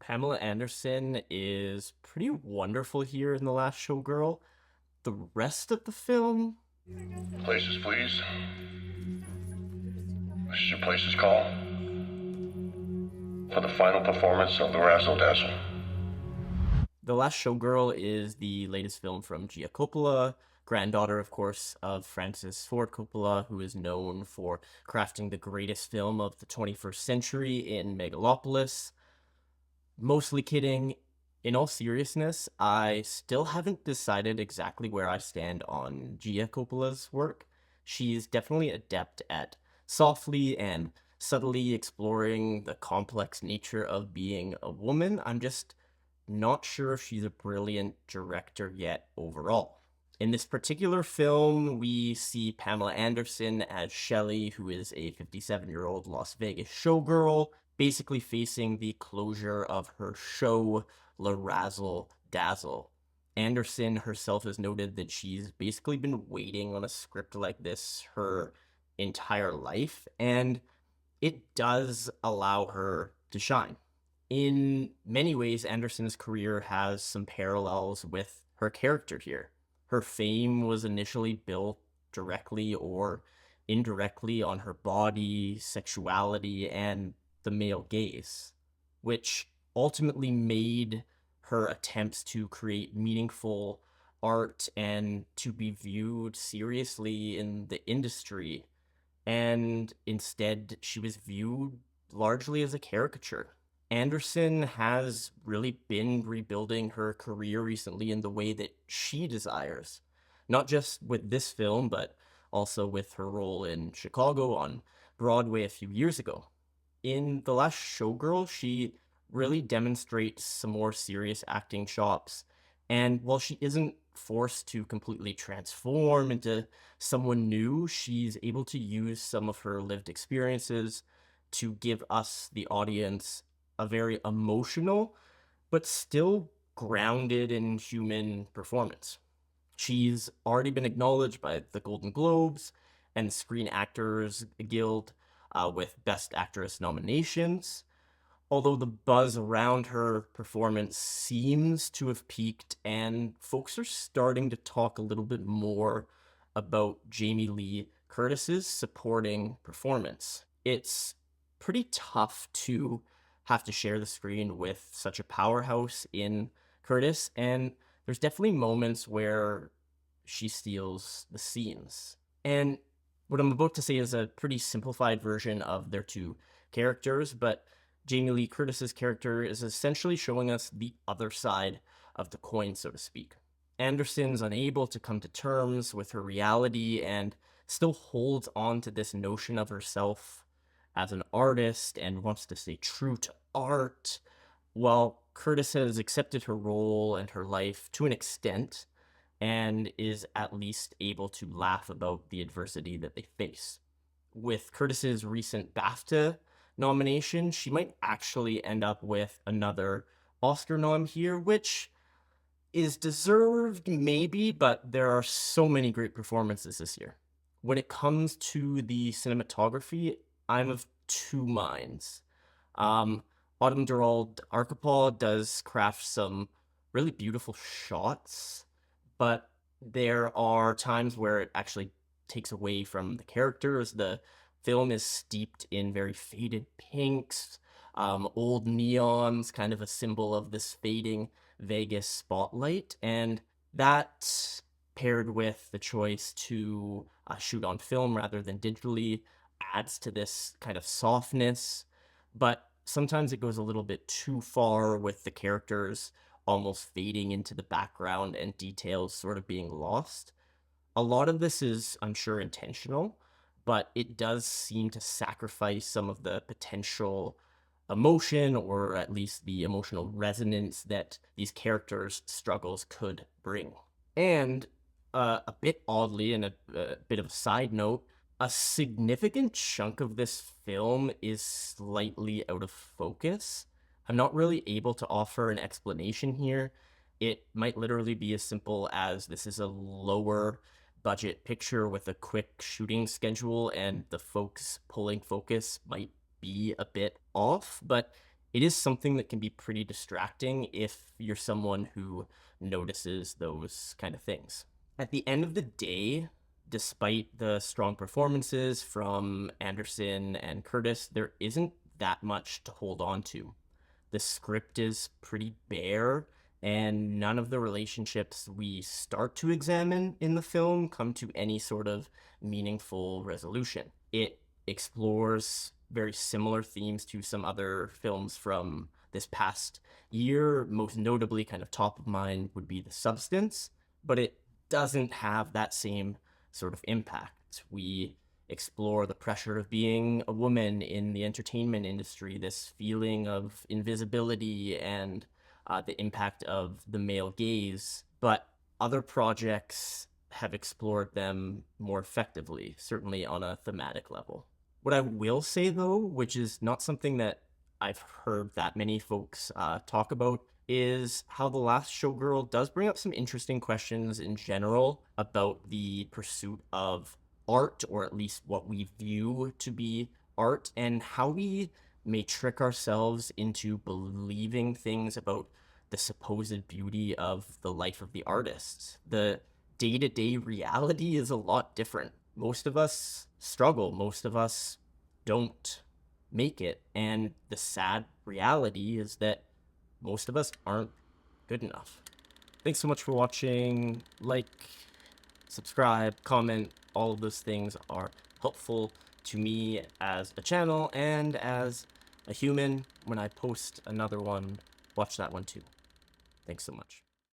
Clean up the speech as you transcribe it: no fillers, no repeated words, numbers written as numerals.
Pamela Anderson is pretty wonderful here in The Last Showgirl. The rest of the film, Places, please. This is your place's call for the final performance of the Razzle Dazzle. The Last Showgirl is the latest film from Gia Coppola, granddaughter, of course, of Francis Ford Coppola, who is known for crafting the greatest film of the 21st century in Megalopolis. Mostly kidding. In all seriousness, I still haven't decided exactly where I stand on Gia Coppola's work. She's definitely adept at softly and subtly exploring the complex nature of being a woman. I'm just not sure if she's a brilliant director yet overall. In this particular film, we see Pamela Anderson as Shelley, who is a 57-year-old Las Vegas showgirl, basically facing the closure of her show, La Razzle Dazzle. Anderson herself has noted that she's basically been waiting on a script like this her entire life, and it does allow her to shine. In many ways, Anderson's career has some parallels with her character here. Her fame was initially built directly or indirectly on her body, sexuality, and the male gaze, which ultimately made her attempts to create meaningful art and to be viewed seriously in the industry. And instead, she was viewed largely as a caricature. Anderson has really been rebuilding her career recently in the way that she desires, not just with this film, but also with her role in Chicago on Broadway a few years ago. In The Last Showgirl, she really demonstrates some more serious acting chops. And while she isn't forced to completely transform into someone new, she's able to use some of her lived experiences to give us, the audience, a very emotional but still grounded in human performance. She's already been acknowledged by the Golden Globes and Screen Actors Guild with Best Actress nominations, although the buzz around her performance seems to have peaked and folks are starting to talk a little bit more about Jamie Lee Curtis's supporting performance. It's pretty tough to have to share the screen with such a powerhouse in Curtis, and there's definitely moments where she steals the scenes. And what I'm about to say is a pretty simplified version of their two characters, but Jamie Lee Curtis's character is essentially showing us the other side of the coin, so to speak. Anderson's unable to come to terms with her reality and still holds on to this notion of herself as an artist and wants to stay true to art, while Curtis has accepted her role and her life to an extent and is at least able to laugh about the adversity that they face. With Curtis's recent BAFTA nomination, she might actually end up with another Oscar nom here, which is deserved, maybe, but there are so many great performances this year. When it comes to the cinematography, I'm of two minds. Um, Autumn Durald Archipel does craft some really beautiful shots, but there are times where it actually takes away from the characters. The film is steeped in very faded pinks, old neons, kind of a symbol of this fading Vegas spotlight. And that, paired with the choice to shoot on film rather than digitally, adds to this kind of softness. But sometimes it goes a little bit too far with the characters almost fading into the background and details sort of being lost. A lot of this is, I'm sure, intentional, but it does seem to sacrifice some of the potential emotion or at least the emotional resonance that these characters' struggles could bring. And a bit oddly, and a bit of a side note, a significant chunk of this film is slightly out of focus. I'm not really able to offer an explanation here. It might literally be as simple as this is a lower budget picture with a quick shooting schedule, and the folks pulling focus might be a bit off, but it is something that can be pretty distracting if you're someone who notices those kind of things. At the end of the day, despite the strong performances from Anderson and Curtis, there isn't that much to hold on to. The script is pretty bare, and none of the relationships we start to examine in the film come to any sort of meaningful resolution. It explores very similar themes to some other films from this past year. Most notably, kind of top of mind would be The Substance, but it doesn't have that same sort of impact. We explore the pressure of being a woman in the entertainment industry, this feeling of invisibility and the impact of the male gaze. But other projects have explored them more effectively, certainly on a thematic level. What I will say, though, which is not something that I've heard that many folks talk about, is how The Last Showgirl does bring up some interesting questions in general about the pursuit of art, or at least what we view to be art, and how we may trick ourselves into believing things about the supposed beauty of the life of the artist. The day to day reality is a lot different. Most of us struggle, most of us don't make it, and the sad reality is that most of us aren't good enough. Thanks so much for watching. Like, subscribe, comment, all of those things are helpful to me as a channel and as a human. When I post another one, watch that one too. Thanks so much.